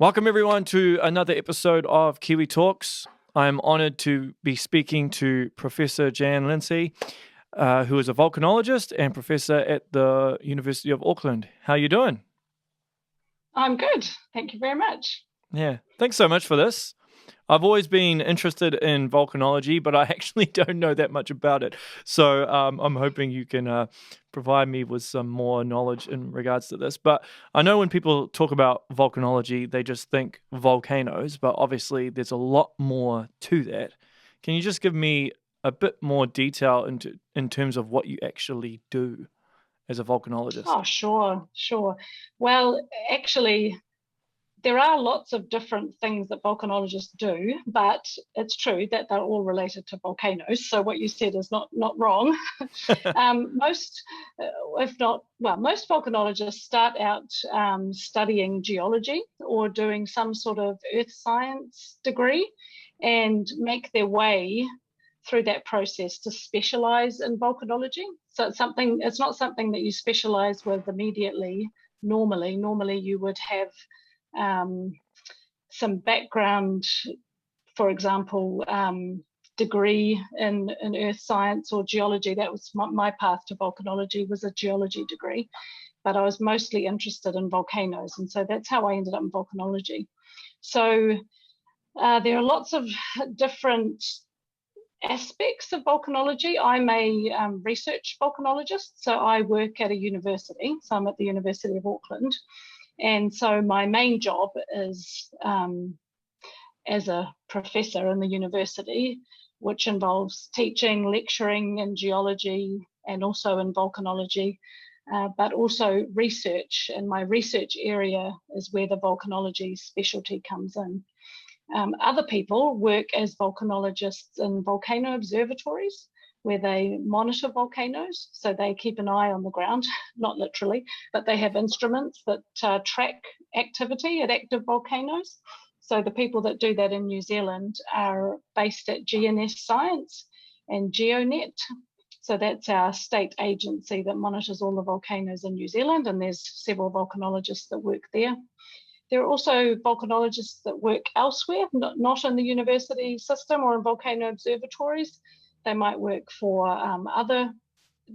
Welcome everyone to another episode of Kiwi Talks. I'm honoured to be speaking to Professor Lindsay, who is a volcanologist and professor at the University of Auckland. How are you doing? I'm good. Thank you very much. Yeah, thanks so much for this. I've always been interested in volcanology, but I actually don't know that much about it. So I'm hoping you can provide me with some more knowledge in regards to this. But I know when people talk about volcanology, they just think volcanoes, but obviously there's a lot more to that. Can you just give me a bit more detail in terms of what you actually do as a volcanologist? Oh, sure. Well, actually, there are lots of different things that volcanologists do, but it's true that they're all related to volcanoes. So what you said is not wrong. Most, if not, well, most volcanologists start out studying geology or doing some sort of earth science degree and make their way through that process to specialize in volcanology. So it's not something that you specialize with immediately. Normally you would have some background, for example, degree in earth science or geology. That was my path to volcanology, was a geology degree, but I was mostly interested in volcanoes, and so that's how I ended up in volcanology. So there are lots of different aspects of volcanology. I'm a research volcanologist, so I work at a university. So I'm at the University of Auckland. And so my main job is as a professor in the university, which involves teaching, lecturing in geology and also in volcanology, but also research. And my research area is where the volcanology specialty comes in. Other people work as volcanologists in volcano observatories, where they monitor volcanoes. So they keep an eye on the ground, not literally, but they have instruments that track activity at active volcanoes. So the people that do that in New Zealand are based at GNS Science and GeoNet. So that's our state agency that monitors all the volcanoes in New Zealand, and there's several volcanologists that work there. There are also volcanologists that work elsewhere, not in the university system or in volcano observatories. They might work for other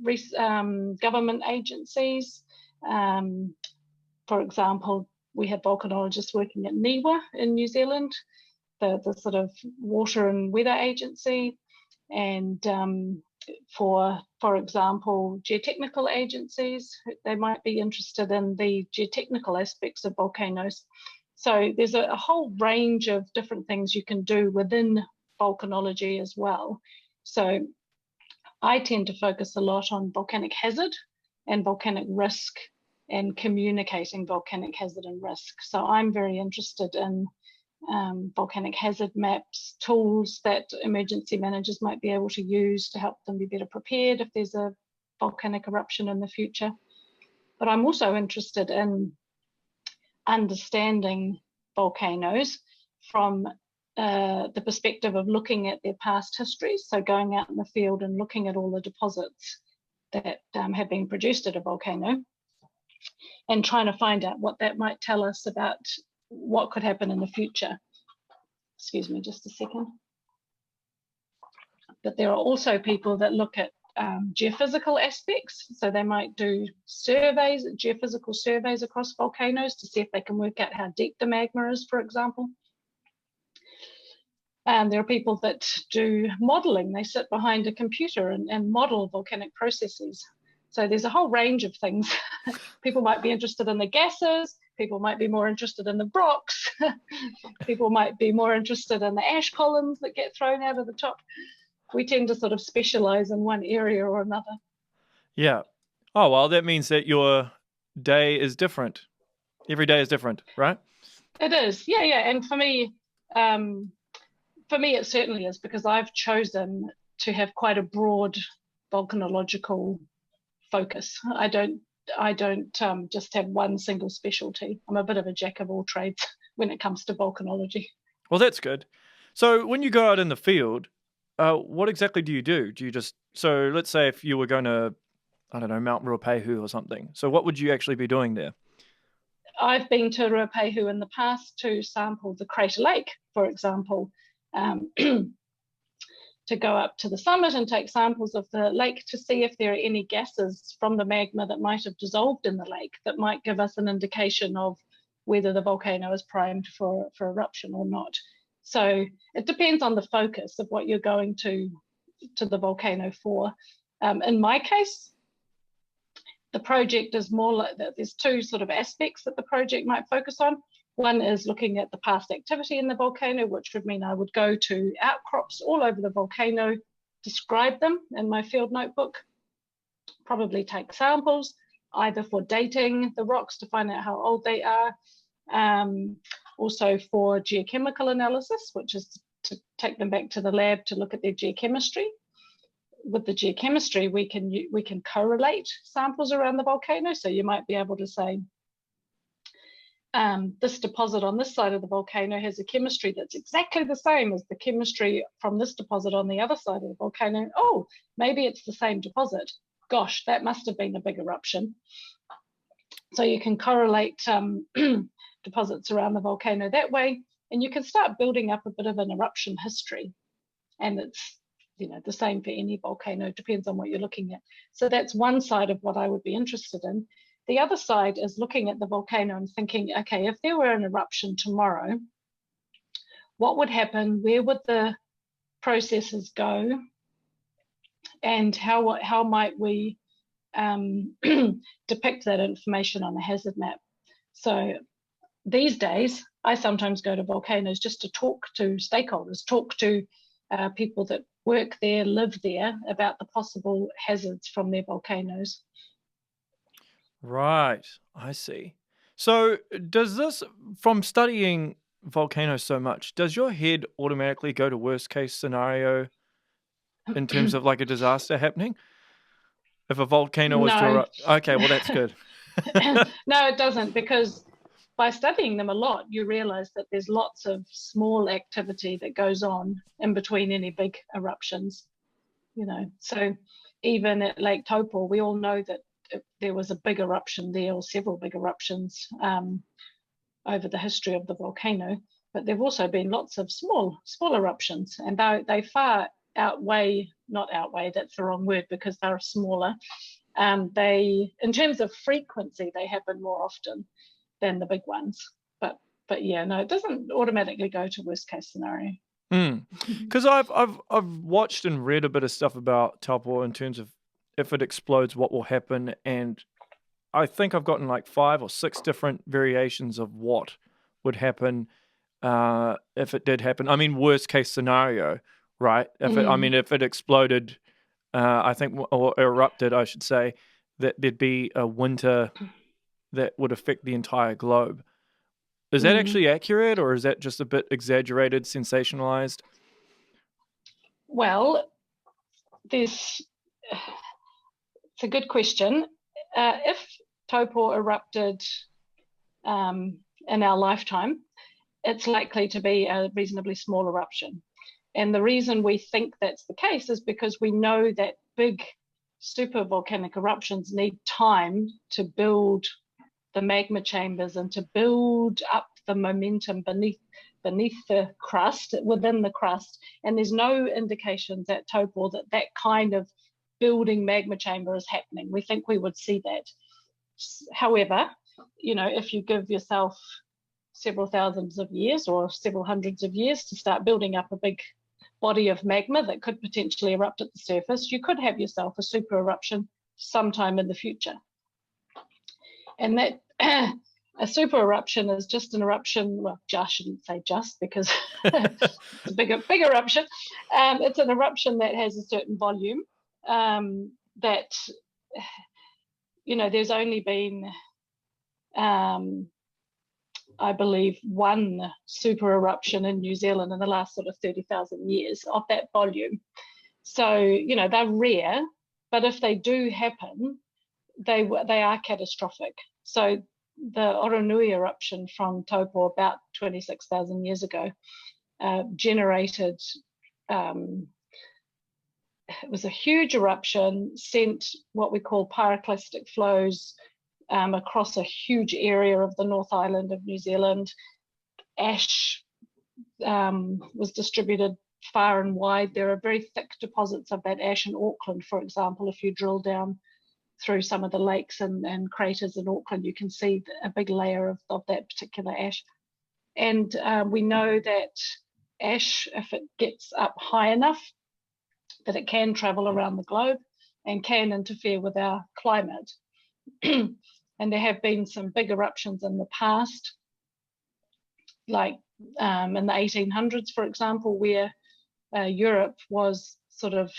government agencies. For example, we have volcanologists working at NIWA in New Zealand, the sort of water and weather agency, and for example, geotechnical agencies, they might be interested in the geotechnical aspects of volcanoes. So there's a whole range of different things you can do within volcanology as well. So I tend to focus a lot on volcanic hazard and volcanic risk and communicating volcanic hazard and risk. So I'm very interested in volcanic hazard maps, tools that emergency managers might be able to use to help them be better prepared if there's a volcanic eruption in the future. But I'm also interested in understanding volcanoes from the perspective of looking at their past histories. So going out in the field and looking at all the deposits that have been produced at a volcano and trying to find out what that might tell us about what could happen in the future. Excuse me, just a second. But there are also people that look at geophysical aspects. So they might do surveys, geophysical surveys across volcanoes to see if they can work out how deep the magma is, for example. And there are people that do modeling. They sit behind a computer and model volcanic processes. So there's a whole range of things. People might be interested in the gases. People might be more interested in the rocks. People might be more interested in the ash columns that get thrown out of the top. We tend to sort of specialize in one area or another. Yeah. Oh, well, that means that your day is different. Every day is different, right? It is. Yeah. And for me, it certainly is, because I've chosen to have quite a broad volcanological focus. I don't just have one single specialty. I'm a bit of a jack of all trades when it comes to volcanology. Well, that's good. So when you go out in the field, what exactly do you do? Do you just, so let's say if you were going to, I don't know, Mount Ruapehu or something. So what would you actually be doing there? I've been to Ruapehu in the past to sample the crater lake, for example, to go up to the summit and take samples of the lake to see if there are any gases from the magma that might have dissolved in the lake that might give us an indication of whether the volcano is primed for eruption or not. So it depends on the focus of what you're going to the volcano for. In my case, the project is more like that. There's two sort of aspects that the project might focus on. One is looking at the past activity in the volcano, which would mean I would go to outcrops all over the volcano, describe them in my field notebook, probably take samples, either for dating the rocks to find out how old they are, also for geochemical analysis, which is to take them back to the lab to look at their geochemistry. With the geochemistry, we can correlate samples around the volcano. So you might be able to say, this deposit on this side of the volcano has a chemistry that's exactly the same as the chemistry from this deposit on the other side of the volcano. Oh, maybe it's the same deposit. Gosh, that must have been a big eruption. So you can correlate deposits around the volcano that way, and you can start building up a bit of an eruption history. And it's the same for any volcano, depends on what you're looking at. So that's one side of what I would be interested in. The other side is looking at the volcano and thinking, okay, if there were an eruption tomorrow, what would happen? Where would the processes go? And how might we depict that information on a hazard map? So these days, I sometimes go to volcanoes just to talk to stakeholders, talk to people that work there, live there, about the possible hazards from their volcanoes. Right, I see. So does this, from studying volcanoes so much, does your head automatically go to worst case scenario in terms of like a disaster happening? If a volcano was to erupt? Okay, well, that's good. No, it doesn't, because by studying them a lot, you realize that there's lots of small activity that goes on in between any big eruptions, So even at Lake Taupo, we all know that there was a big eruption there, or several big eruptions over the history of the volcano, but there've also been lots of small eruptions, and they far outweigh, not outweigh, that's the wrong word because they're smaller. In terms of frequency, they happen more often than the big ones. But yeah, no, it doesn't automatically go to worst case scenario. Because I've watched and read a bit of stuff about Taupo in terms of if it explodes, what will happen, and I think I've gotten like 5 or 6 different variations of what would happen if it did happen. I mean, worst case scenario, right? If it exploded, I think, or erupted, I should say, that there'd be a winter that would affect the entire globe. Is that actually accurate, or is that just a bit exaggerated, sensationalized? Well, it's a good question. If Taupo erupted in our lifetime, it's likely to be a reasonably small eruption. And the reason we think that's the case is because we know that big super volcanic eruptions need time to build the magma chambers and to build up the momentum beneath the crust, within the crust. And there's no indications at Taupo that kind of building magma chamber is happening. We think we would see that. However, if you give yourself several thousands of years or several hundreds of years to start building up a big body of magma that could potentially erupt at the surface, you could have yourself a super eruption sometime in the future. And that a super eruption is just an eruption. Well, I shouldn't say just, because it's a big eruption. It's an eruption that has a certain volume. That there's only been, I believe, one super eruption in New Zealand in the last sort of 30,000 years of that volume. So they're rare, but if they do happen, they are catastrophic. So the Oronui eruption from Taupo about 26,000 years ago generated, it was a huge eruption, sent what we call pyroclastic flows across a huge area of the North Island of New Zealand. Ash was distributed far and wide. There are very thick deposits of that ash in Auckland, for example. If you drill down through some of the lakes and craters in Auckland, you can see a big layer of that particular ash. And we know that ash, if it gets up high enough, that it can travel around the globe and can interfere with our climate. And there have been some big eruptions in the past, like in the 1800s, for example, where Europe was sort of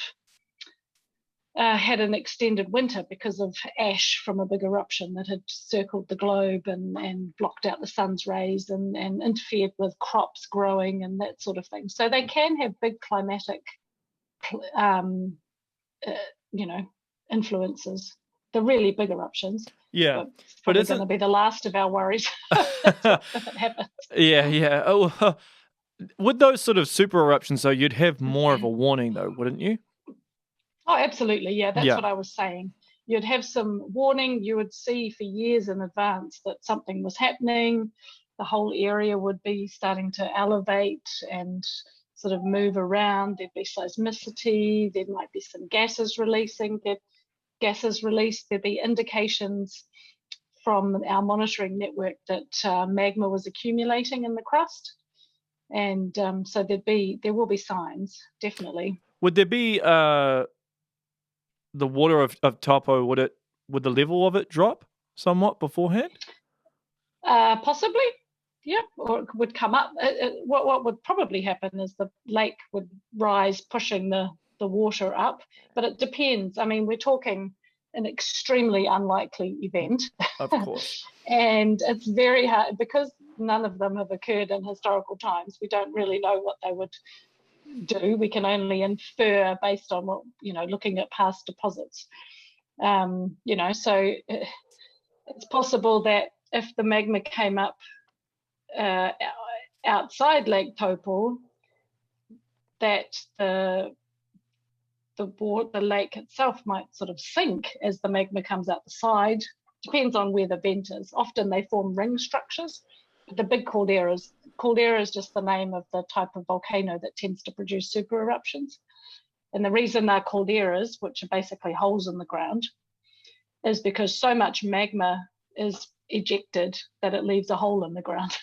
had an extended winter because of ash from a big eruption that had circled the globe and blocked out the sun's rays and interfered with crops growing and that sort of thing. So they can have big climatic, influences. The really big eruptions. Yeah, but it's going to be the last of our worries if it happens. Yeah. Oh, with those sort of super eruptions, though, you'd have more of a warning, though, wouldn't you? Oh, absolutely. Yeah, that's what I was saying. You'd have some warning. You would see for years in advance that something was happening. The whole area would be starting to elevate and sort of move around. There'd be seismicity. There might be some gases releasing. There'd be indications from our monitoring network that magma was accumulating in the crust. And so there will be signs, definitely. Would there be the water of Taupo, would the level of it drop somewhat beforehand? Possibly, yeah, or it would come up. What would probably happen is the lake would rise, pushing the water up, but it depends. I mean, we're talking an extremely unlikely event. Of course. And it's very hard, because none of them have occurred in historical times. We don't really know what they would do. We can only infer based on what, looking at past deposits. So it's possible that if the magma came up outside Lake Taupo, that the lake itself might sort of sink as the magma comes out the side. Depends on where the vent is. Often they form ring structures. The big caldera is just the name of the type of volcano that tends to produce super eruptions. And the reason they're calderas, which are basically holes in the ground, is because so much magma is ejected that it leaves a hole in the ground.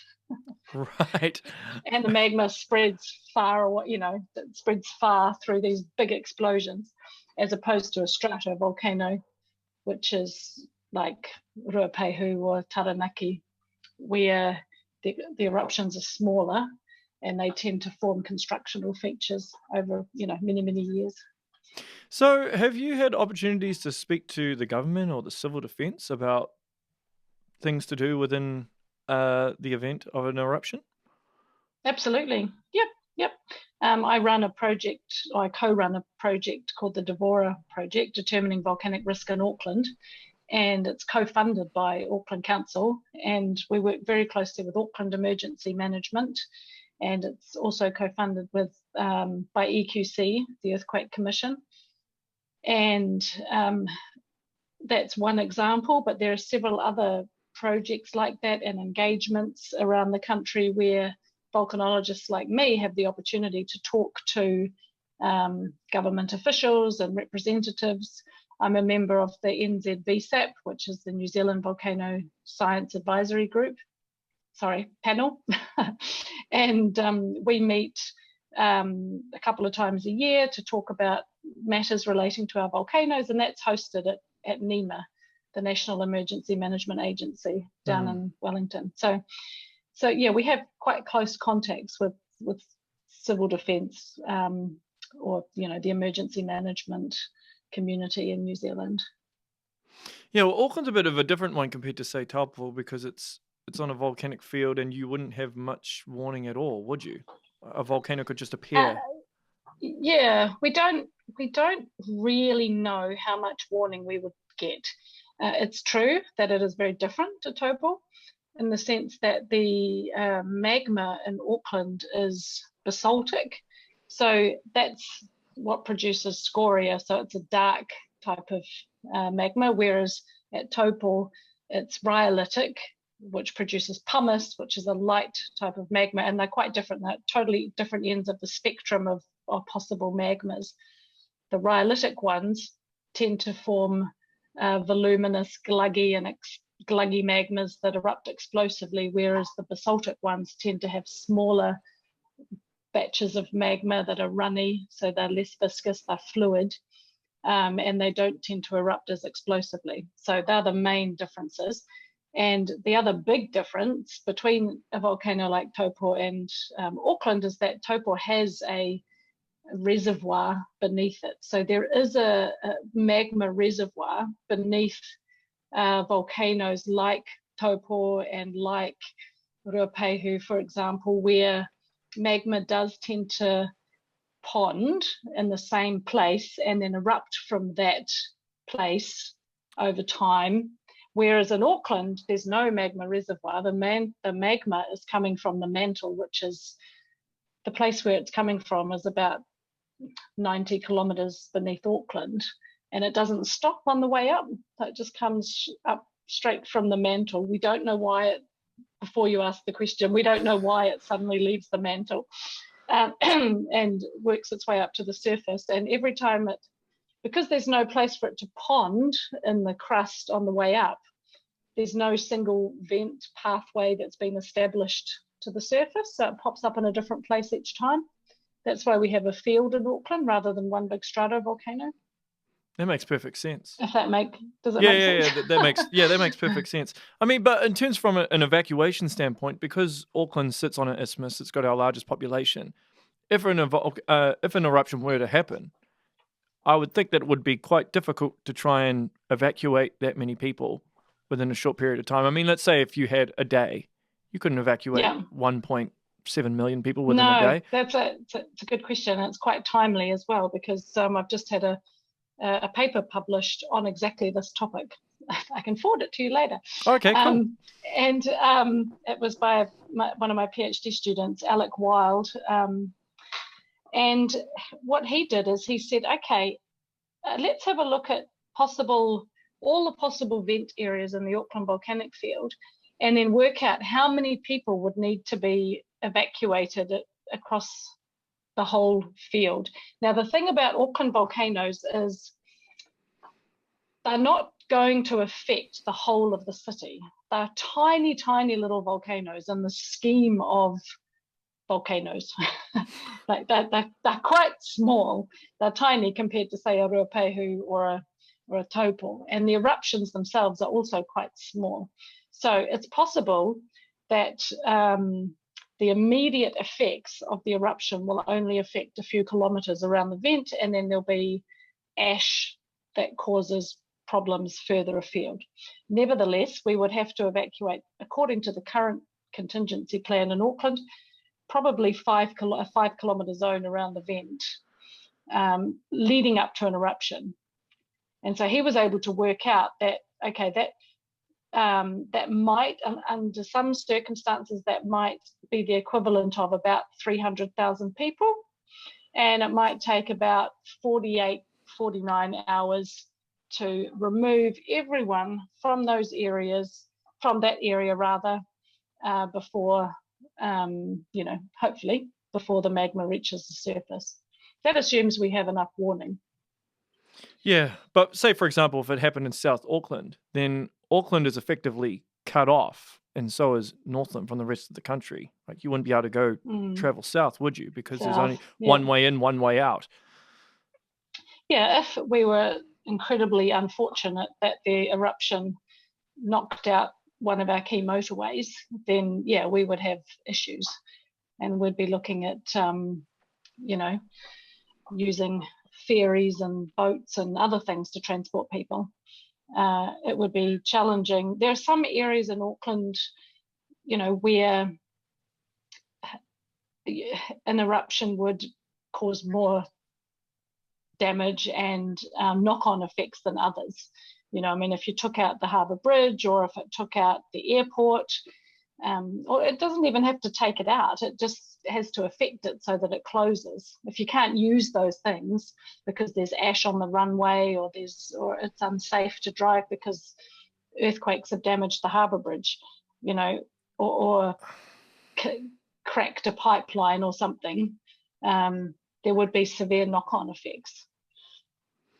Right. And the magma spreads far away, it spreads far through these big explosions, as opposed to a stratovolcano, which is like Ruapehu or Taranaki, where the eruptions are smaller and they tend to form constructional features over, many, many years. So have you had opportunities to speak to the government or the civil defence about things to do within the event of an eruption? Absolutely. Yep. I run a project, or I co-run a project called the Devora Project, Determining Volcanic Risk in Auckland, and it's co-funded by Auckland Council, and we work very closely with Auckland Emergency Management, and it's also co-funded with by EQC, the Earthquake Commission, and that's one example, but there are several other projects like that and engagements around the country where volcanologists like me have the opportunity to talk to government officials and representatives. I'm a member of the NZVSAP, which is the New Zealand Volcano Science Advisory panel. And we meet a couple of times a year to talk about matters relating to our volcanoes, and that's hosted at NEMA, the National Emergency Management Agency down in Wellington. So yeah, we have quite close contacts with civil defence or the emergency management community in New Zealand. Yeah, well, Auckland's a bit of a different one compared to, say, Taupo, because it's on a volcanic field and you wouldn't have much warning at all, would you? A volcano could just appear. Yeah, we don't really know how much warning we would get. It's true that it is very different to Taupo, in the sense that the magma in Auckland is basaltic. So that's what produces scoria. So it's a dark type of magma, whereas at Taupo, it's rhyolitic, which produces pumice, which is a light type of magma, and they're quite different. They're totally different ends of the spectrum of possible magmas. The rhyolitic ones tend to form voluminous, gluggy magmas that erupt explosively, whereas the basaltic ones tend to have smaller batches of magma that are runny, so they're less viscous, they're fluid, and they don't tend to erupt as explosively. So they're the main differences. And the other big difference between a volcano like Taupo and Auckland is that Taupo has a reservoir beneath it. So there is a magma reservoir beneath volcanoes like Taupo and like Ruapehu, for example, where magma does tend to pond in the same place and then erupt from that place over time. Whereas in Auckland, there's no magma reservoir. The magma is coming from the mantle, which is the place where it's coming from is about 90 kilometres beneath Auckland, and it doesn't stop on the way up. It just comes up straight from the mantle. We don't know why it, before you ask the question, we don't know why it suddenly leaves the mantle and works its way up to the surface. And every time it, because there's no place for it to pond in the crust on the way up, there's no single vent pathway that's been established to the surface, so it pops up in a different place each time. That's why we have a field in Auckland rather than one big stratovolcano. That makes perfect sense. Does it make sense? That makes perfect sense. I mean, but in terms from an evacuation standpoint, because Auckland sits on an isthmus, it's got our largest population. If an eruption were to happen, I would think that it would be quite difficult to try and evacuate that many people within a short period of time. I mean, let's say if you had a day, you couldn't evacuate 1.7 million people within a day. It's a good question. It's quite timely as well, because I've just had a paper published on exactly this topic. I can forward it to you later. Okay, cool. And it was by one of my PhD students, Alec Wild. And what he did is he said, okay, let's have a look at all the possible vent areas in the Auckland volcanic field, and then work out how many people would need to be evacuated across the whole field. Now, the thing about Auckland volcanoes is they're not going to affect the whole of the city. They're tiny, tiny little volcanoes in the scheme of volcanoes. Like they're quite small. They're tiny compared to, say, a Ruapehu or a Taupo, and the eruptions themselves are also quite small. So it's possible that the immediate effects of the eruption will only affect a few kilometres around the vent, and then there'll be ash that causes problems further afield. Nevertheless, we would have to evacuate, according to the current contingency plan in Auckland, probably a 5 kilometre zone around the vent, leading up to an eruption. And so he was able to work out that, okay, that might, under some circumstances, that might be the equivalent of about 300,000 people. And it might take about 48, 49 hours to remove everyone from those areas, from that area rather, before, hopefully before the magma reaches the surface. That assumes we have enough warning. Yeah, but say, for example, if it happened in South Auckland, then Auckland is effectively cut off, and so is Northland from the rest of the country. Like, you wouldn't be able to go travel south, would you? Because there's only one way in, one way out. Yeah, if we were incredibly unfortunate that the eruption knocked out one of our key motorways, then, yeah, we would have issues. And we'd be looking at, using ferries and boats and other things to transport people. It would be challenging. There are some areas in Auckland, where an eruption would cause more damage and knock-on effects than others. If you took out the Harbour Bridge, or if it took out the airport, or it doesn't even have to take it out, it just has to affect it so that it closes. If you can't use those things because there's ash on the runway, or it's unsafe to drive because earthquakes have damaged the harbour bridge, or cracked a pipeline or something, there would be severe knock-on effects.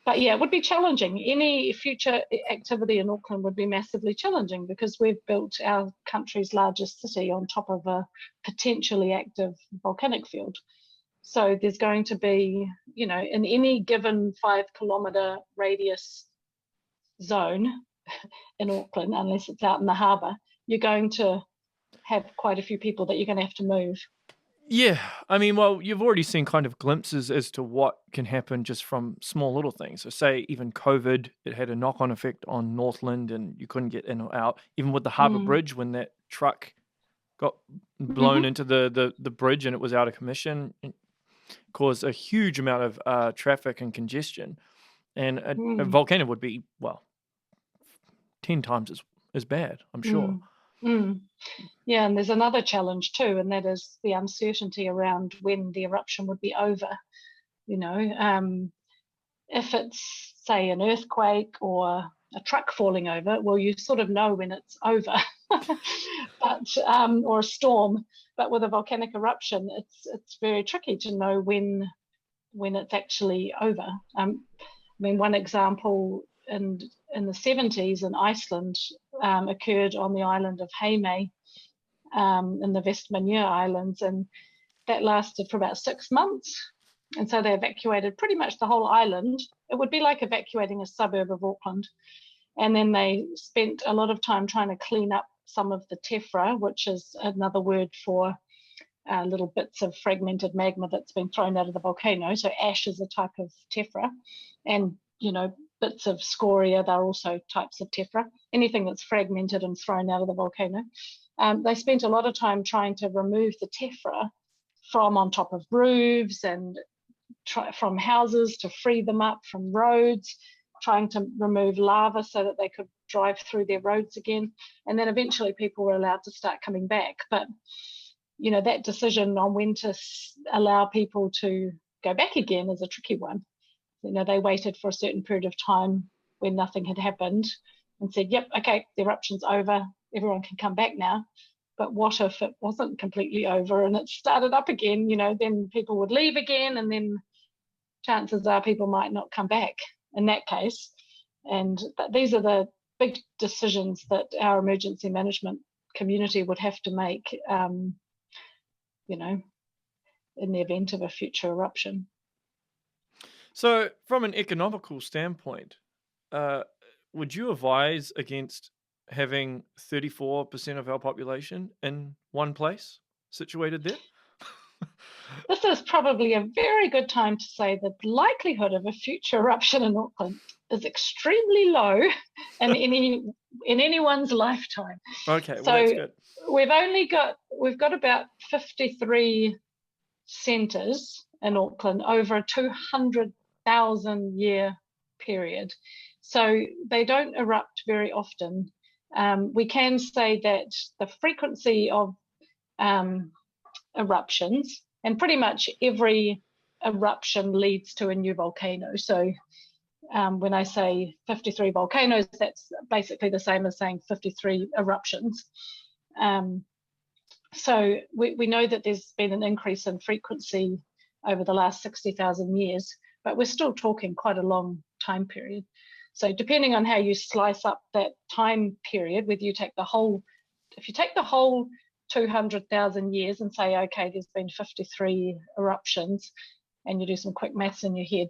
But yeah, it would be challenging. Any future activity in Auckland would be massively challenging because we've built our country's largest city on top of a potentially active volcanic field. So there's going to be, in any given 5-kilometre radius zone in Auckland, unless it's out in the harbour, you're going to have quite a few people that you're going to have to move. Yeah, I mean, well, you've already seen kind of glimpses as to what can happen just from small little things. So say even COVID, it had a knock-on effect on Northland and you couldn't get in or out. Even with the harbour bridge, when that truck got blown into the bridge and it was out of commission, it caused a huge amount of traffic and congestion. And a volcano would be, 10 times as bad, I'm sure. Yeah, and there's another challenge too, and that is the uncertainty around when the eruption would be over. If it's, say, an earthquake or a truck falling over, well, you sort of know when it's over, but or a storm. But with a volcanic eruption, it's very tricky to know when it's actually over. One example in the 70s in Iceland occurred on the island of Heimaey in the Vestmannaeyjar Islands, and that lasted for about 6 months. And so they evacuated pretty much the whole island. It would be like evacuating a suburb of Auckland. And then they spent a lot of time trying to clean up some of the tephra, which is another word for little bits of fragmented magma that's been thrown out of the volcano. So ash is a type of tephra, and bits of scoria, they're also types of tephra, anything that's fragmented and thrown out of the volcano. They spent a lot of time trying to remove the tephra from on top of roofs and from houses to free them up from roads, trying to remove lava so that they could drive through their roads again. And then eventually people were allowed to start coming back. But, that decision on when to allow people to go back again is a tricky one. They waited for a certain period of time when nothing had happened and said, yep, okay, the eruption's over, everyone can come back now. But what if it wasn't completely over and it started up again? Then people would leave again, and then chances are people might not come back in that case. And these are the big decisions that our emergency management community would have to make, in the event of a future eruption. So from an economical standpoint, would you advise against having 34% of our population in one place situated there? This is probably a very good time to say that the likelihood of a future eruption in Auckland is extremely low in anyone's lifetime. Okay, well, so that's good. We've got about 53 centres in Auckland over a 200,000 year period. So they don't erupt very often. We can say that the frequency of eruptions, and pretty much every eruption leads to a new volcano. So when I say 53 volcanoes, that's basically the same as saying 53 eruptions. So we know that there's been an increase in frequency over the last 60,000 years, but we're still talking quite a long time period. So depending on how you slice up that time period, whether you take the whole 200,000 years and say, okay, there's been 53 eruptions, and you do some quick maths in your head,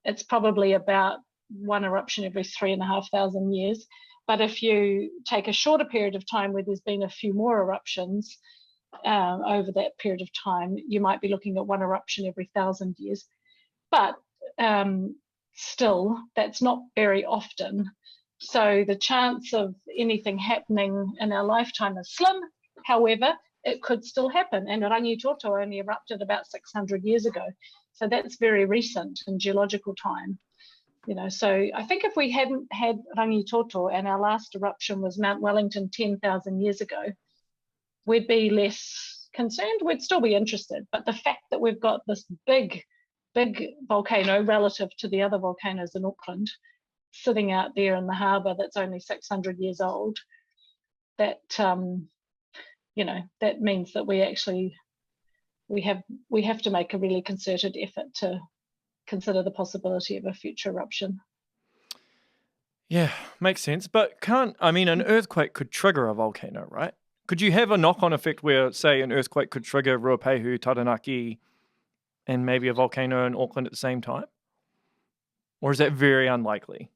it's probably about one eruption every 3,500 years. But if you take a shorter period of time where there's been a few more eruptions over that period of time, you might be looking at one eruption every 1,000 years. But still, that's not very often. So the chance of anything happening in our lifetime is slim. However, it could still happen. And Rangitoto only erupted about 600 years ago. So that's very recent in geological time. So I think if we hadn't had Rangitoto and our last eruption was Mount Wellington 10,000 years ago, we'd be less concerned. We'd still be interested. But the fact that we've got this big volcano relative to the other volcanoes in Auckland sitting out there in the harbour that's only 600 years old, that that means that we have to make a really concerted effort to consider the possibility of a future eruption. Yeah, makes sense. But an earthquake could trigger a volcano, right? Could you have a knock-on effect where, say, an earthquake could trigger Ruapehu, Taranaki, and maybe a volcano in Auckland at the same time? Or is that very unlikely?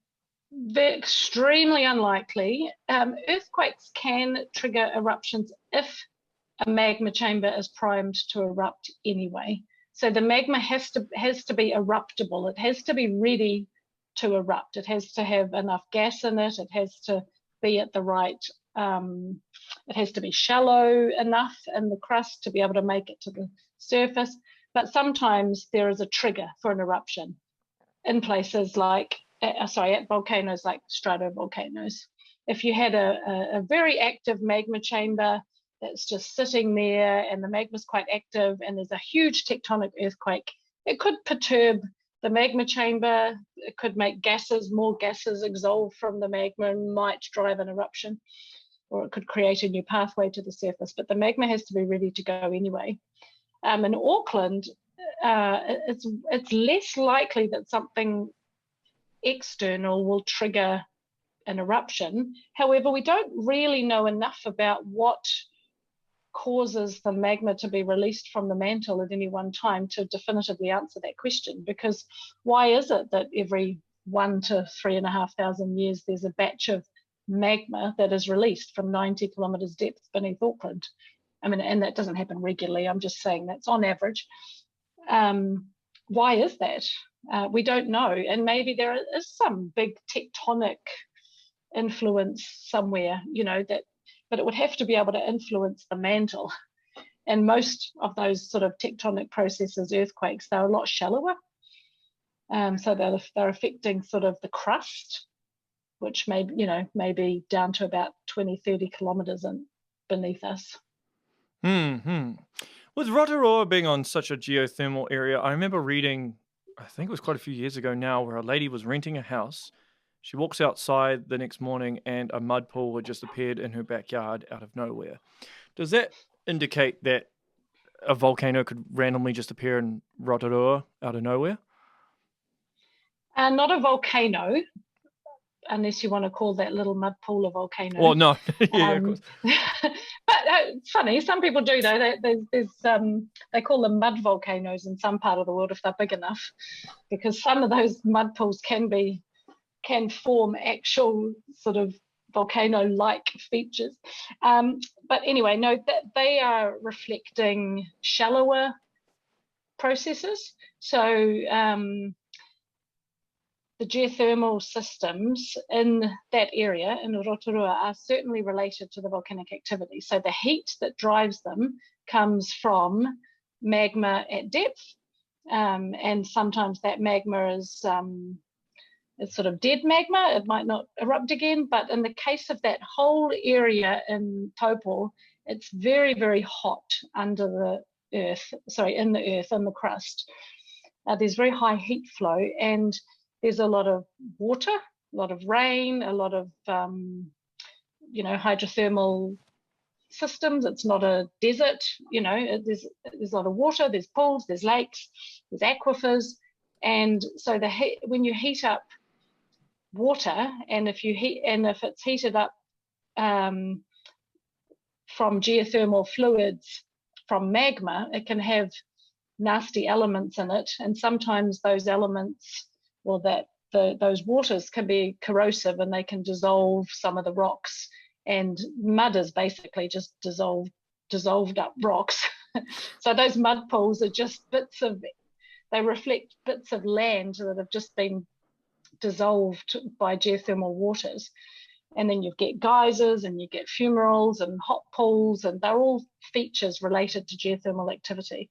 They're extremely unlikely. Earthquakes can trigger eruptions if a magma chamber is primed to erupt anyway. So the magma has to be eruptible. It has to be ready to erupt. It has to have enough gas in it. It has to be at the right, it has to be shallow enough in the crust to be able to make it to the surface. But sometimes there is a trigger for an eruption in places like, at volcanoes like stratovolcanoes. If you had a very active magma chamber that's just sitting there and the magma's quite active and there's a huge tectonic earthquake, it could perturb the magma chamber. It could make more gases exhaled from the magma and might drive an eruption, or it could create a new pathway to the surface. But the magma has to be ready to go anyway. In Auckland, it's less likely that something external will trigger an eruption. However, we don't really know enough about what causes the magma to be released from the mantle at any one time to definitively answer that question. Because why is it that every 1 to 3,500 years there's a batch of magma that is released from 90 kilometres depth beneath Auckland? And that doesn't happen regularly. I'm just saying that's on average. Why is that? We don't know. And maybe there is some big tectonic influence somewhere, but it would have to be able to influence the mantle. And most of those sort of tectonic processes, earthquakes, they're a lot shallower. So they're affecting sort of the crust, which may be down to about 20, 30 kilometres beneath us. With Rotorua being on such a geothermal area, I remember reading, I think it was quite a few years ago now, where a lady was renting a house. She walks outside the next morning and a mud pool had just appeared in her backyard out of nowhere. Does that indicate that a volcano could randomly just appear in Rotorua out of nowhere? Not a volcano, unless you want to call that little mud pool a volcano. Well, no. Yeah, of course. But it's funny, some people do though. They call them mud volcanoes in some part of the world if they're big enough, because some of those mud pools can form actual sort of volcano-like features. But anyway, no, they are reflecting shallower processes. So the geothermal systems in that area, in Rotorua, are certainly related to the volcanic activity. So the heat that drives them comes from magma at depth, and sometimes that magma is it's sort of dead magma. It might not erupt again, but in the case of that whole area in Taupo, it's very, very hot under the earth, in the crust. There's very high heat flow, and there's a lot of water, a lot of rain, a lot of hydrothermal systems. It's not a desert, there's a lot of water, there's pools, there's lakes, there's aquifers. And so when you heat up water, and if it's heated up from geothermal fluids from magma, it can have nasty elements in it. And sometimes those elements, those waters can be corrosive and they can dissolve some of the rocks, and mud is basically just dissolved up rocks. So those mud pools are just they reflect bits of land that have just been dissolved by geothermal waters. And then you get geysers and you get fumaroles and hot pools, and they're all features related to geothermal activity.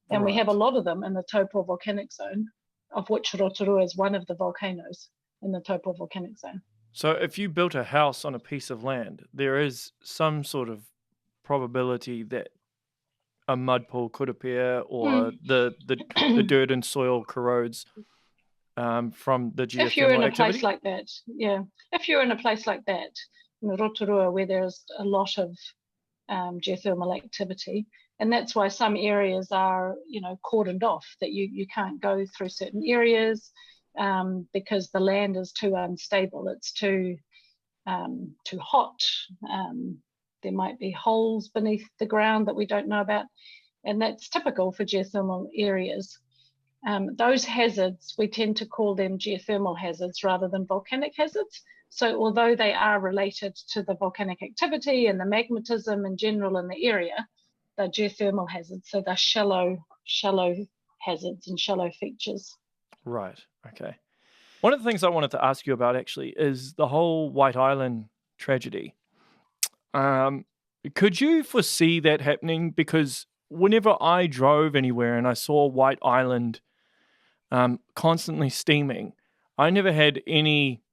And we have a lot of them in the Taupo volcanic zone, of which Rotorua is one of the volcanoes in the Taupo volcanic zone. So if you built a house on a piece of land, there is some sort of probability that a mud pool could appear, or the dirt and soil corrodes from the If you're in geothermal a activity? place like that, yeah. If you're in a place like that, in Rotorua, where there's a lot of geothermal activity, and that's why some areas are, cordoned off, that you can't go through certain areas because the land is too unstable. It's too hot. There might be holes beneath the ground that we don't know about, and that's typical for geothermal areas. Those hazards, we tend to call them geothermal hazards rather than volcanic hazards. So although they are related to the volcanic activity and the magmatism in general in the area, they're geothermal hazards. So they're shallow hazards and shallow features. Right. Okay. One of the things I wanted to ask you about actually is the whole White Island tragedy. Could you foresee that happening? Because whenever I drove anywhere and I saw White Island constantly steaming, I never had any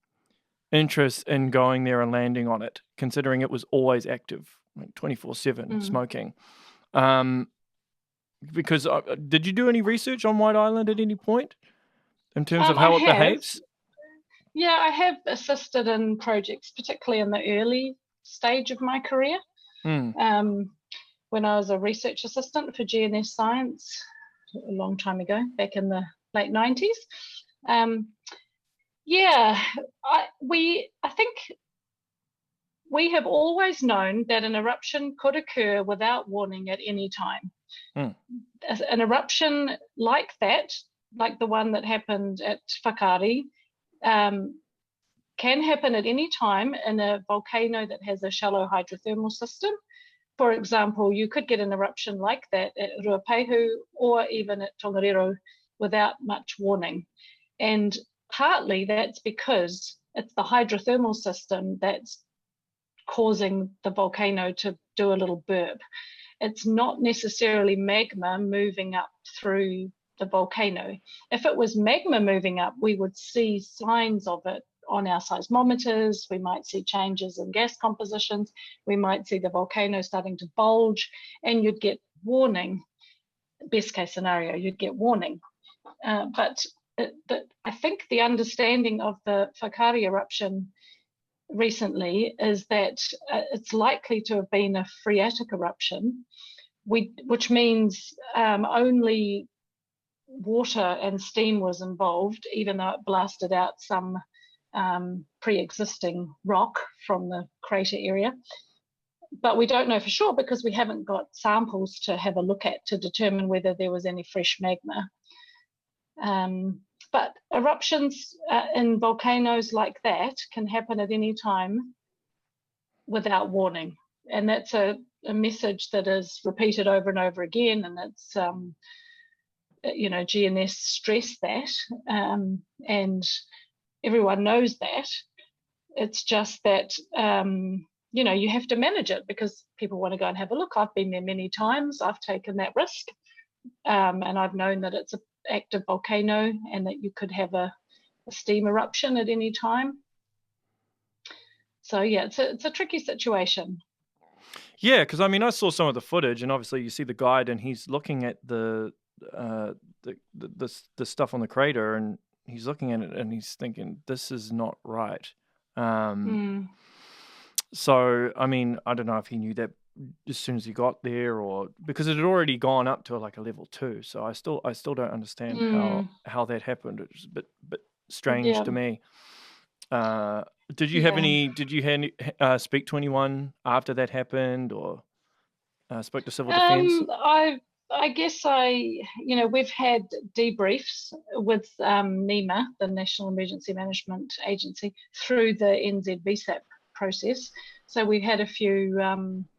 interest in going there and landing on it, considering it was always active, like 24/7 smoking. Because did you do any research on White Island at any point in terms of how it behaves? Yeah, I have assisted in projects, particularly in the early stage of my career. When I was a research assistant for GNS Science a long time ago, back in the late 90s. I think we have always known that an eruption could occur without warning at any time. An eruption like that, like the one that happened at Whakaari, can happen at any time in a volcano that has a shallow hydrothermal system. For example, you could get an eruption like that at Ruapehu or even at Tongariro without much warning. And partly that's because it's the hydrothermal system that's causing the volcano to do a little burp. It's not necessarily magma moving up through the volcano. If it was magma moving up, we would see signs of it on our seismometers. We might see changes in gas compositions. We might see the volcano starting to bulge, and you'd get warning. Best case scenario, you'd get warning. But I think the understanding of the Whakaari eruption recently is that it's likely to have been a phreatic eruption, which means only water and steam was involved, even though it blasted out some pre-existing rock from the crater area. But we don't know for sure because we haven't got samples to have a look at to determine whether there was any fresh magma. But eruptions in volcanoes like that can happen at any time without warning. And that's a message that is repeated over and over again. And it's, GNS stress that, and everyone knows that. It's just that, you have to manage it because people want to go and have a look. I've been there many times. I've taken that risk. And I've known that it's an active volcano and that you could have a steam eruption at any time. So yeah, it's a tricky situation. Yeah, because I mean, I saw some of the footage, and obviously you see the guide, and he's looking at the stuff on the crater, and he's looking at it, and he's thinking, "This is not right." So I mean, I don't know if he knew that as soon as he got there, or because it had already gone up to like a level 2. So I still don't understand how that happened. It's a bit strange to me. Did you have any? Did you speak to anyone after that happened, or spoke to civil defence? I guess we've had debriefs with NEMA, the National Emergency Management Agency, through the NZ VSAP process. So we had a few.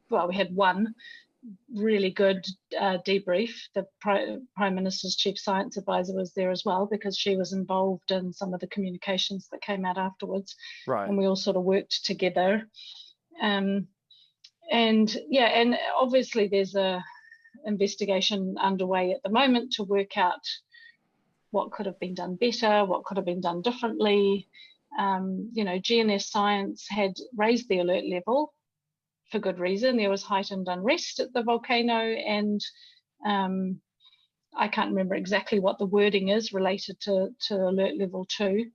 We had one really good debrief. The Prime Minister's Chief Science Advisor was there as well because she was involved in some of the communications that came out afterwards. Right. And we all sort of worked together. And obviously there's a investigation underway at the moment to work out what could have been done better, what could have been done differently. GNS Science had raised the alert level for good reason. There was heightened unrest at the volcano, and I can't remember exactly what the wording is related to alert level 2,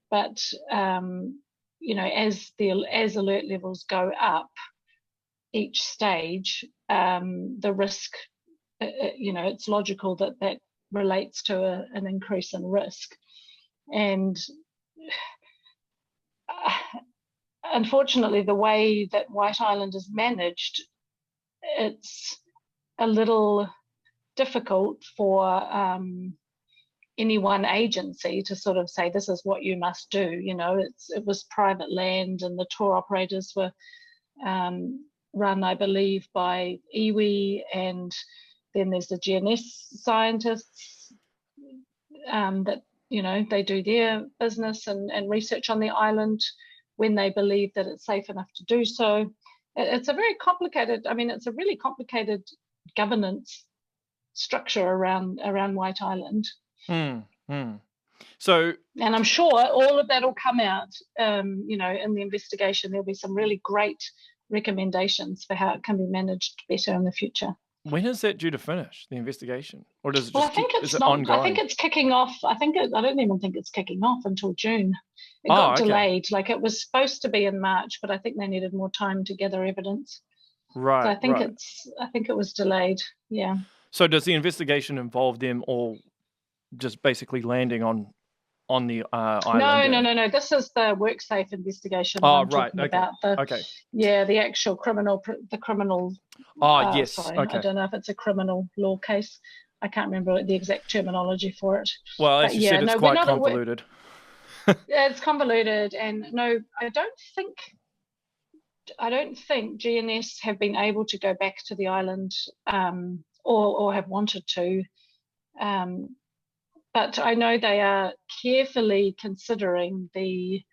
but as alert levels go up each stage, the risk, it's logical that relates to an increase in risk. And unfortunately, the way that White Island is managed, it's a little difficult for any one agency to sort of say, this is what you must do. It was private land, and the tour operators were run, I believe, by iwi, and then there's the GNS scientists that they do their business and research on the island when they believe that it's safe enough to do so. It's a very complicated, it's a really complicated governance structure around White Island. So, and I'm sure all of that will come out, in the investigation. There'll be some really great recommendations for how it can be managed better in the future. When is that due to finish, the investigation, or does it Well, just is it ongoing? I think it's kicking off. I don't even think it's kicking off until June. It got delayed. Like, it was supposed to be in March, but I think they needed more time to gather evidence. Right. So I think it was delayed. Yeah. So does the investigation involve them all just basically landing on the island? No. This is the WorkSafe investigation. Oh, right. Okay. About the actual criminal. Yes. Sorry, okay. I don't know if it's a criminal law case. I can't remember the exact terminology for it. Well, as you said, it's quite convoluted. Yeah, it's convoluted, and no, I don't think GNS have been able to go back to the island, or have wanted to. But I know they are carefully considering the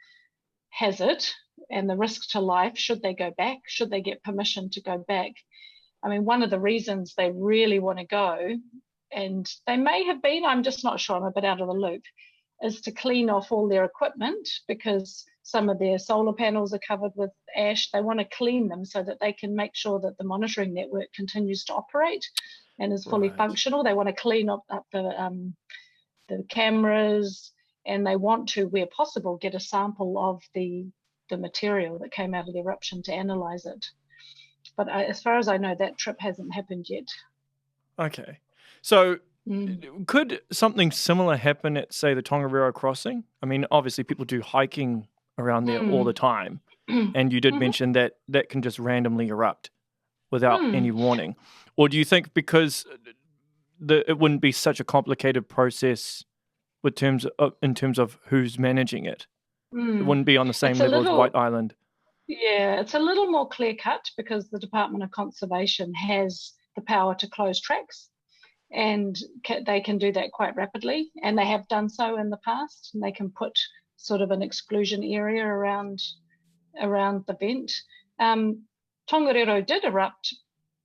hazard and the risk to life should they go back, should they get permission to go back. One of the reasons they really want to go, and they may have been, I'm just not sure, I'm a bit out of the loop, is to clean off all their equipment, because some of their solar panels are covered with ash. They want to clean them so that they can make sure that the monitoring network continues to operate and is fully functional. They want to clean up the cameras, and they want to, where possible, get a sample of the material that came out of the eruption to analyze it. But as far as I know, that trip hasn't happened yet. Okay. So could something similar happen at, say, the Tongariro crossing? Obviously people do hiking around there all the time. And you did mention that can just randomly erupt without any warning. Or do you think because it wouldn't be such a complicated process in terms of who's managing it? It wouldn't be on the same level as White Island. Yeah, it's a little more clear-cut because the Department of Conservation has the power to close tracks, and they can do that quite rapidly, and they have done so in the past, and they can put sort of an exclusion area around the vent. Tongariro did erupt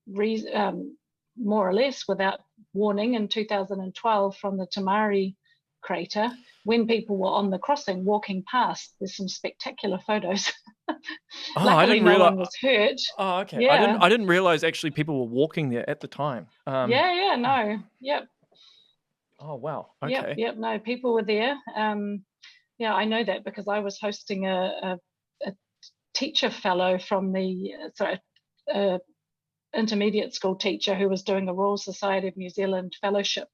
more or less without warning in 2012 from the Tamari crater when people were on the crossing walking past. There's some spectacular photos. Luckily, no one was hurt. Oh, okay. Yeah. I didn't realize actually people were walking there at the time. Yep. Oh, wow. Okay. Yep. No, people were there. I know that because I was hosting a teacher fellow from intermediate school teacher who was doing a Royal Society of New Zealand fellowship,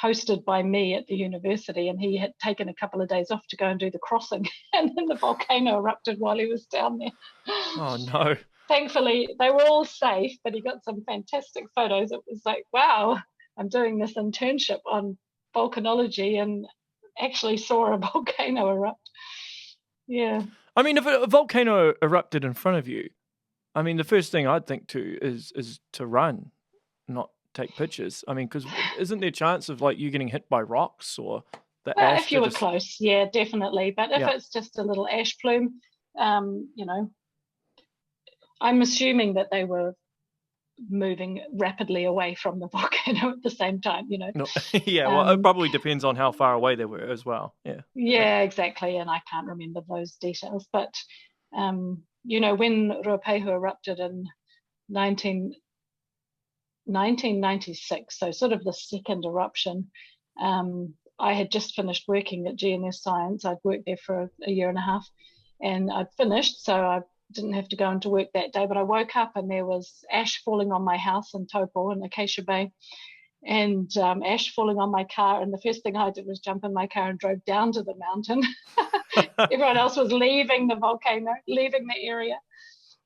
hosted by me at the university, and he had taken a couple of days off to go and do the crossing, and then the volcano erupted while he was down there. Oh no. Thankfully they were all safe, but he got some fantastic photos. It was like, wow, I'm doing this internship on volcanology and actually saw a volcano erupt. Yeah. If a volcano erupted in front of you, the first thing I'd think to is to run, not take pictures. Because isn't there a chance of you getting hit by rocks or the ash? If you were close, yeah, definitely. But if it's just a little ash plume, I'm assuming that they were moving rapidly away from the volcano at the same time, No. Yeah, well, it probably depends on how far away they were as well. Yeah. Yeah, exactly. And I can't remember those details. But, when Ruapehu erupted in 1996, so sort of the second eruption. I had just finished working at GNS Science. I'd worked there for a year and a half, and I'd finished, so I didn't have to go into work that day. But I woke up and there was ash falling on my house in Taupo in Acacia Bay, and ash falling on my car. And the first thing I did was jump in my car and drove down to the mountain. Everyone else was leaving the volcano, leaving the area.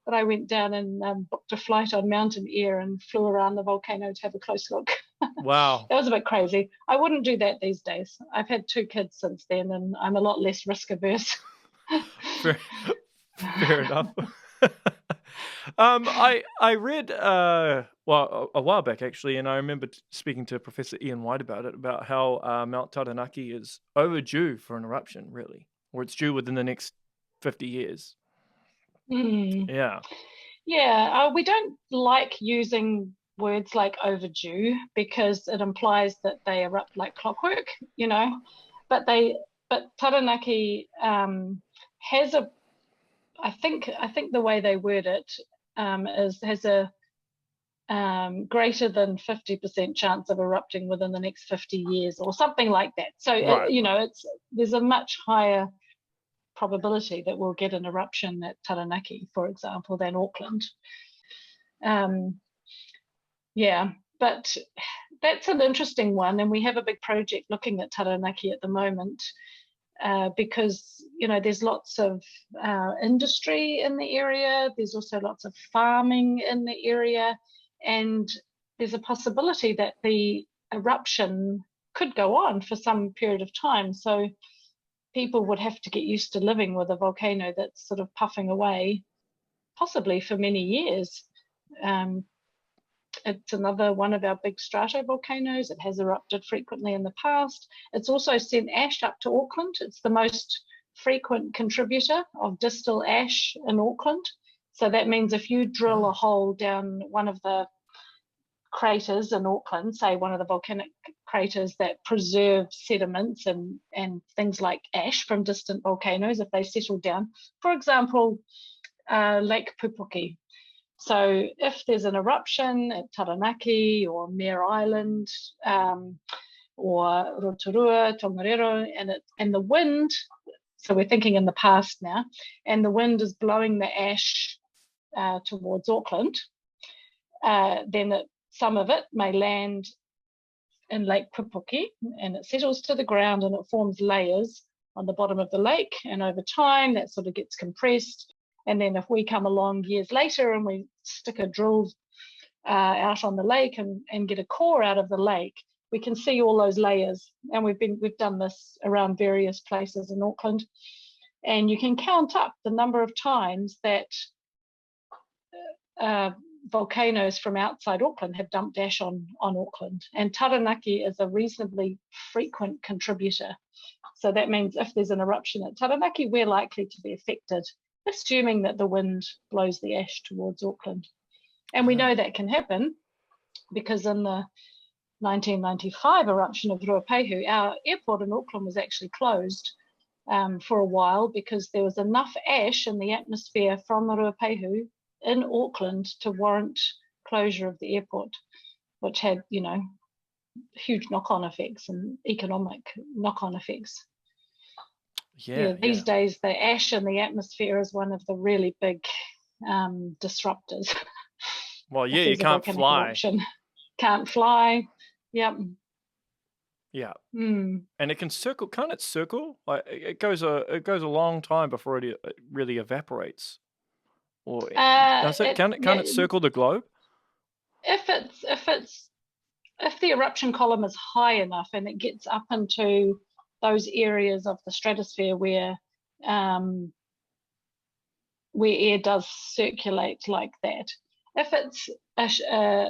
But I went down and booked a flight on Mountain Air and flew around the volcano to have a close look. Wow. That was a bit crazy. I wouldn't do that these days. I've had 2 kids since then, and I'm a lot less risk averse. Fair enough. I read a while back actually, and I remember speaking to Professor Ian White about it, about how Mount Taranaki is overdue for an eruption, really, or it's due within the next 50 years. Yeah. We don't like using words like overdue because it implies that they erupt like clockwork, but Taranaki has a, I think the way they word it has a greater than 50% chance of erupting within the next 50 years or something like that. So, right. There's a much higher probability that we'll get an eruption at Taranaki, for example, than Auckland. But that's an interesting one, and we have a big project looking at Taranaki at the moment because there's lots of industry in the area. There's also lots of farming in the area, and there's a possibility that the eruption could go on for some period of time. So people would have to get used to living with a volcano that's sort of puffing away, possibly for many years. It's another one of our big stratovolcanoes. It has erupted frequently in the past. It's also sent ash up to Auckland. It's the most frequent contributor of distal ash in Auckland. So that means if you drill a hole down one of the craters in Auckland, say one of the volcanic craters that preserve sediments and things like ash from distant volcanoes, if they settle down, for example, Lake Pupuki. So if there's an eruption at Taranaki or Mare Island or Rotorua, Tongariro, and the wind, so we're thinking in the past now, and the wind is blowing the ash towards Auckland, then some of it may land in Lake Pupuki, and it settles to the ground and it forms layers on the bottom of the lake, and over time that sort of gets compressed. And then if we come along years later and we stick a drill out on the lake and get a core out of the lake, we can see all those layers. And we've done this around various places in Auckland, and you can count up the number of times that volcanoes from outside Auckland have dumped ash on Auckland. And Taranaki is a reasonably frequent contributor. So that means if there's an eruption at Taranaki, we're likely to be affected, assuming that the wind blows the ash towards Auckland. And we know that can happen because in the 1995 eruption of Ruapehu, our airport in Auckland was actually closed for a while because there was enough ash in the atmosphere from Ruapehu in Auckland to warrant closure of the airport, which had, huge knock-on effects and economic knock-on effects. These days, the ash in the atmosphere is one of the really big disruptors. Well, you can't fly. Eruption. Can't fly. Yep. Yeah. And it can circle. Can't it circle? Like it goes a long time before it really evaporates. Or does it? Can it circle the globe? If the eruption column is high enough and it gets up into those areas of the stratosphere where air does circulate like that. If it's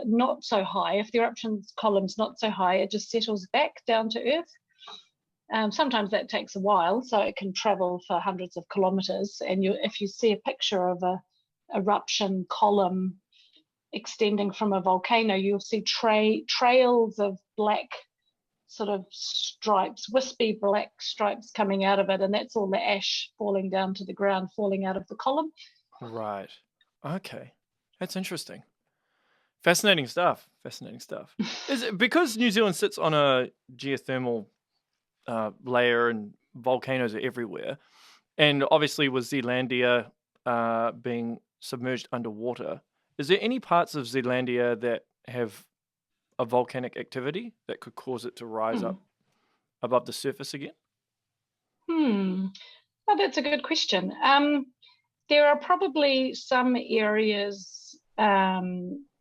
not so high, if the eruption column's not so high, it just settles back down to Earth. Sometimes that takes a while, so it can travel for hundreds of kilometers. And if you see a picture of a eruption column extending from a volcano, you'll see trails of black sort of stripes, wispy black stripes coming out of it, and that's all the ash falling down to the ground, falling out of the column. Right. Okay. That's interesting. Fascinating stuff. Fascinating stuff. Is it because New Zealand sits on a geothermal layer and volcanoes are everywhere, and obviously with Zealandia being submerged underwater, is there any parts of Zealandia that have a volcanic activity that could cause it to rise up above the surface again? Well, that's a good question. There are probably some areas,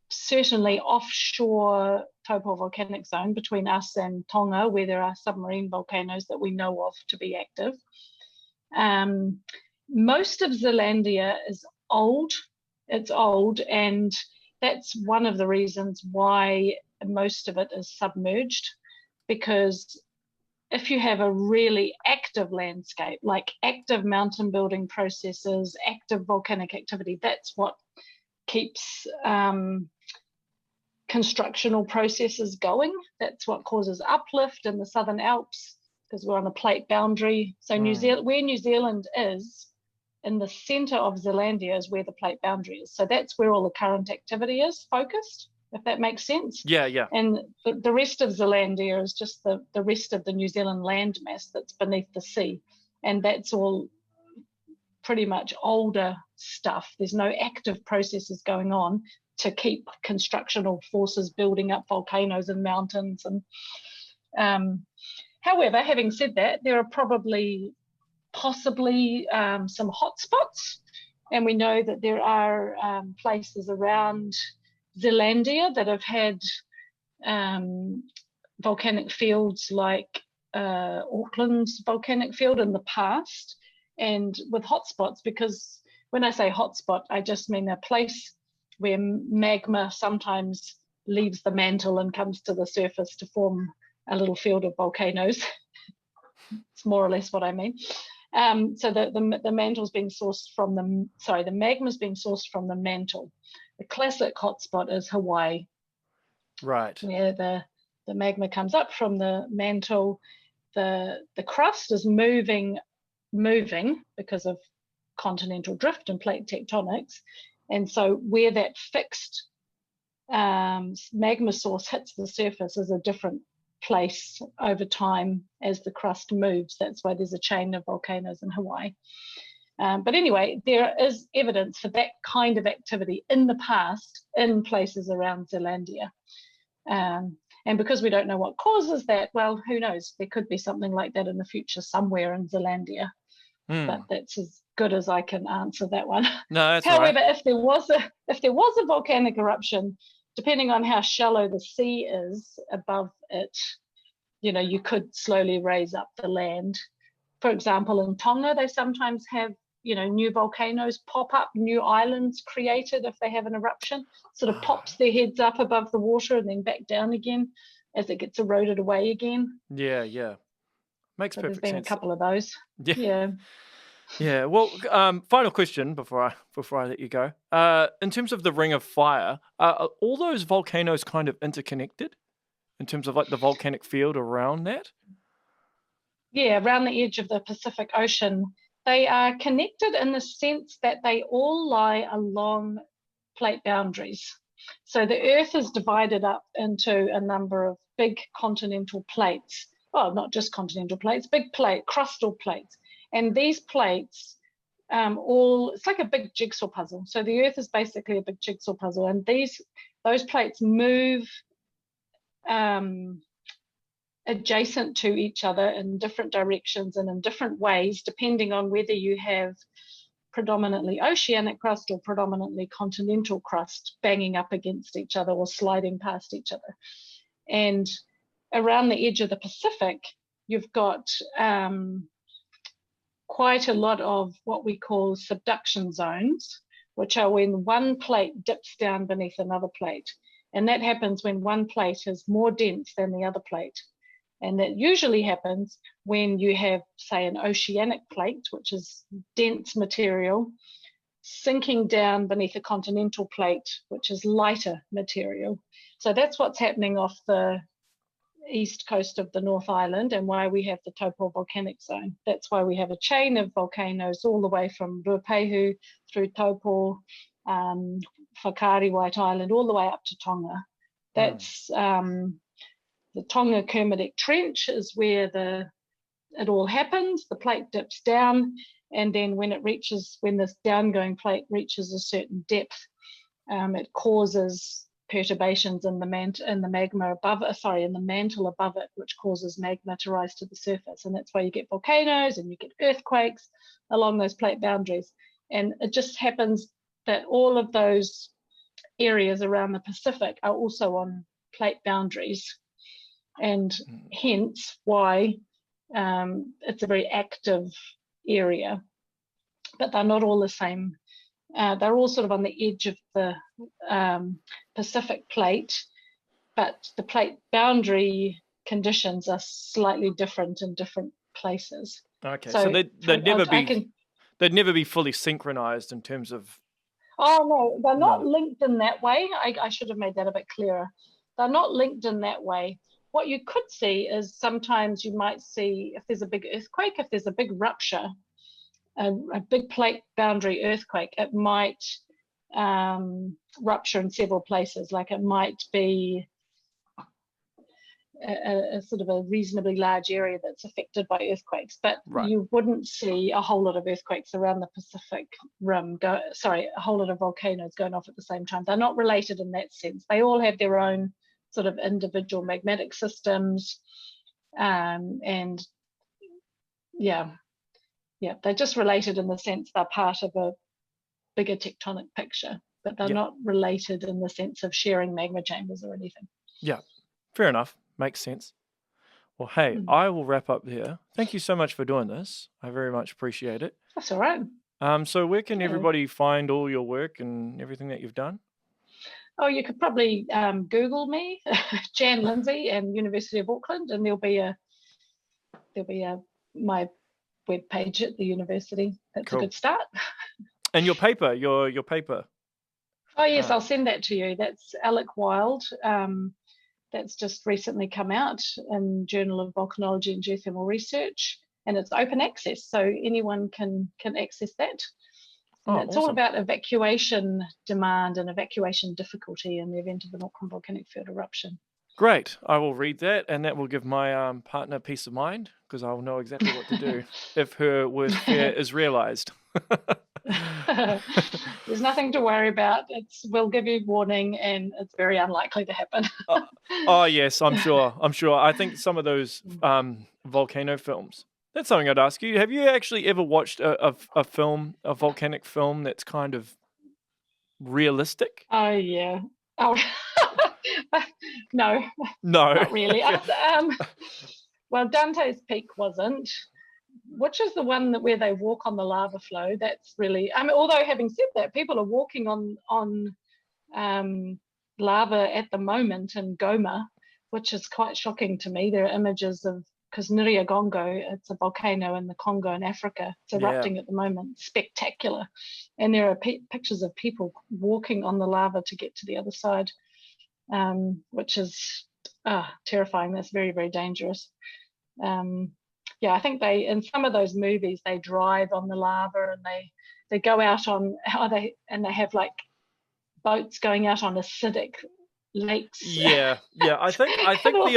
certainly offshore Taupo volcanic zone between us and Tonga, where there are submarine volcanoes that we know of to be active. Most of Zealandia is old. It's old, and that's one of the reasons why most of it is submerged, because if you have a really active landscape, like active mountain building processes, active volcanic activity, that's what keeps constructional processes going. That's what causes uplift in the Southern Alps, because we're on a plate boundary. So where New Zealand is, in the center of Zealandia is where the plate boundary is. So that's where all the current activity is focused, if that makes sense. Yeah. And the rest of Zealandia is just the rest of the New Zealand landmass that's beneath the sea. And that's all pretty much older stuff. There's no active processes going on to keep constructional forces building up volcanoes and mountains. And however, having said that, there are possibly some hotspots, and we know that there are places around Zealandia that have had volcanic fields like Auckland's volcanic field in the past, and with hotspots, because when I say hotspot, I just mean a place where magma sometimes leaves the mantle and comes to the surface to form a little field of volcanoes. It's more or less what I mean. So the mantle's being sourced from the magma's being sourced from the mantle. The classic hotspot is Hawaii, right, where the magma comes up from the mantle. The crust is moving because of continental drift and plate tectonics, and so where that fixed magma source hits the surface is a different place over time as the crust moves. That's why there's a chain of volcanoes in Hawaii. But anyway, there is evidence for that kind of activity in the past in places around Zealandia. And because we don't know what causes that, well, who knows? There could be something like that in the future somewhere in Zealandia. But that's as good as I can answer that one. No, that's However, right. if there was a volcanic eruption, depending on how shallow the sea is above it, you could slowly raise up the land. For example, in Tonga, they sometimes have, new volcanoes pop up, new islands created if they have an eruption, sort of pops their heads up above the water and then back down again as it gets eroded away again. Yeah. Makes So perfect sense. there's been a couple of those. Yeah. Well, final question before I let you go. In terms of the Ring of Fire, are all those volcanoes kind of interconnected in terms of like the volcanic field around that? Yeah, around the edge of the Pacific Ocean. They are connected in the sense that they all lie along plate boundaries. So the Earth is divided up into a number of big continental plates. Well, not just continental plates, big crustal plates. And these plates, it's like a big jigsaw puzzle. So the Earth is basically a big jigsaw puzzle, and those plates move adjacent to each other in different directions and in different ways, depending on whether you have predominantly oceanic crust or predominantly continental crust banging up against each other or sliding past each other. And around the edge of the Pacific, you've got quite a lot of what we call subduction zones, which are when one plate dips down beneath another plate. And that happens when one plate is more dense than the other plate. And that usually happens when you have, say, an oceanic plate, which is dense material, sinking down beneath a continental plate, which is lighter material. So that's what's happening off the east coast of the North Island, and why we have the Taupo volcanic zone. That's why we have a chain of volcanoes all the way from Ruapehu through Taupo, Whakaari White Island all the way up to Tonga. That's the Tonga Kermadec Trench is where it all happens. The plate dips down, and then when this downgoing plate reaches a certain depth, it causes perturbations in the magma above it, in the mantle above it, which causes magma to rise to the surface. And that's why you get volcanoes and you get earthquakes along those plate boundaries. And it just happens that all of those areas around the Pacific are also on plate boundaries, and hence why it's a very active area. But they're not all the same. They're all sort of on the edge of the Pacific plate, but the plate boundary conditions are slightly different in different places. Okay, so they'd never be fully synchronized in terms of. Oh no, they're not linked in that way. I should have made that a bit clearer. They're not linked in that way. What you could see is sometimes you might see, if there's a big earthquake, if there's a big rupture, a big plate boundary earthquake, it might rupture in several places. Like it might be a sort of a reasonably large area that's affected by earthquakes, but you wouldn't see a whole lot of earthquakes around the Pacific Rim a whole lot of volcanoes going off at the same time. They're not related in that sense. They all have their own sort of individual magmatic systems, and they're just related in the sense they're part of a bigger tectonic picture, but they're not related in the sense of sharing magma chambers or anything. Yeah, fair enough. Makes sense. Well, hey, I will wrap up there. Thank you so much for doing this. I very much appreciate it. That's all right. So where can everybody find all your work and everything that you've done? Oh, you could probably Google me, Jan Lindsay, and University of Auckland, and there'll be my web page at the university. That's a good start. And your paper. Oh yes, I'll send that to you. That's Alec Wild. That's just recently come out in Journal of Volcanology and Geothermal Research, and it's open access, so anyone can access that. And it's all about evacuation demand and evacuation difficulty in the event of an Auckland volcanic field eruption. Great. I will read that, and that will give my partner peace of mind, because I will know exactly what to do if her worst fear is realised. There's nothing to worry about. We'll give you warning, and it's very unlikely to happen. Yes, I'm sure. I think some of those volcano films. That's something I'd ask you. Have you actually ever watched a volcanic film that's kind of realistic? Oh yeah. Oh no, not really. Well, Dante's Peak wasn't. Which is the one where they walk on the lava flow? That's really. Although having said that, people are walking on lava at the moment in Goma, which is quite shocking to me. There are images of, because Nyiragongo, it's a volcano in the Congo in Africa. It's erupting at the moment, spectacular. And there are pictures of people walking on the lava to get to the other side, which is terrifying. That's very, very dangerous. I think in some of those movies, they drive on the lava and they go out on, they have like boats going out on acidic lakes. Yeah. I think the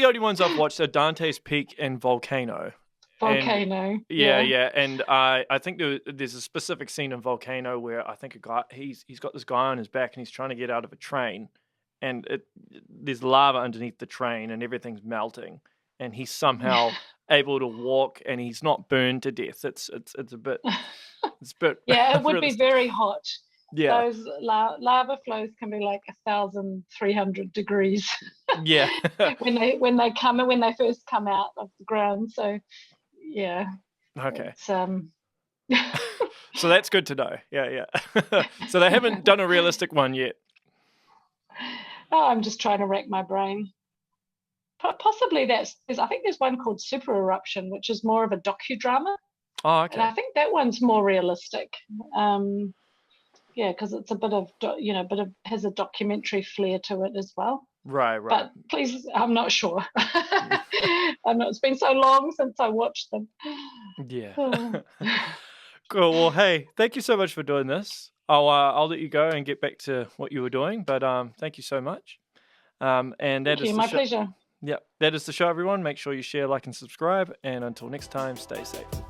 only ones I've watched are Dante's Peak and Volcano. Volcano. And I think there's a specific scene in Volcano where I think a guy he's got this guy on his back and he's trying to get out of a train, and there's lava underneath the train and everything's melting, and he's somehow able to walk and he's not burned to death. It's a bit. Yeah, it would be very hot. Yeah, those lava flows can be like 1,300 degrees. Yeah, when they first come out of the ground. So yeah. Okay. So that's good to know. Yeah. So they haven't done a realistic one yet. Oh, I'm just trying to rack my brain. Possibly I think there's one called Super Eruption, which is more of a docudrama. Oh, okay. And I think that one's more realistic. Because it's a bit of has a documentary flair to it as well. Right. But please, I'm not sure. It's been so long since I watched them. Yeah. Cool. Well, hey, thank you so much for doing this. I'll let you go and get back to what you were doing. But thank you so much. And that Thank is you. the My show. pleasure. Yep, that is the show, everyone. Make sure you share, like, and subscribe. And until next time, stay safe.